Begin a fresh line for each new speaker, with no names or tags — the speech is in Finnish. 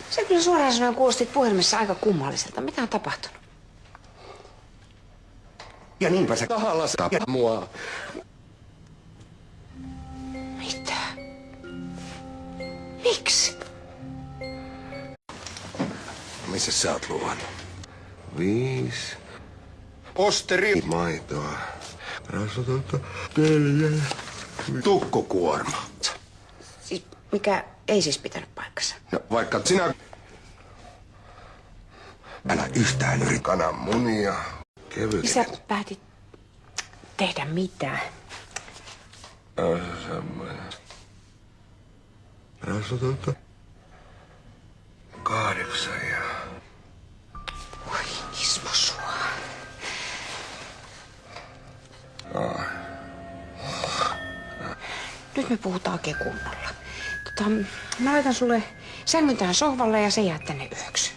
Se kyllä suoraan sanoen kuulostit puhelimessa aika kummalliselta. Mitä on tapahtunut?
Ja niinpä se tahalla tapaa mua.
Mitä? Miksi?
Missä sä oot luvannut? 5 posteri maitoa. Rasvatonta 4 tukkokuorma.
Siis mikä ei siis pitänyt paikkansa?
No vaikka sinä... Älä yhtään yritä kananmunia. Kevyt.
Sä päätit tehdä mitään.
Semmoinen. Rasvatonta 8 ja...
Oi, Ismo sua. Nyt me puhutaan oikein kunnolla. Mä laitan sulle sängyn tähän sohvalle ja se jää tänne yöksi.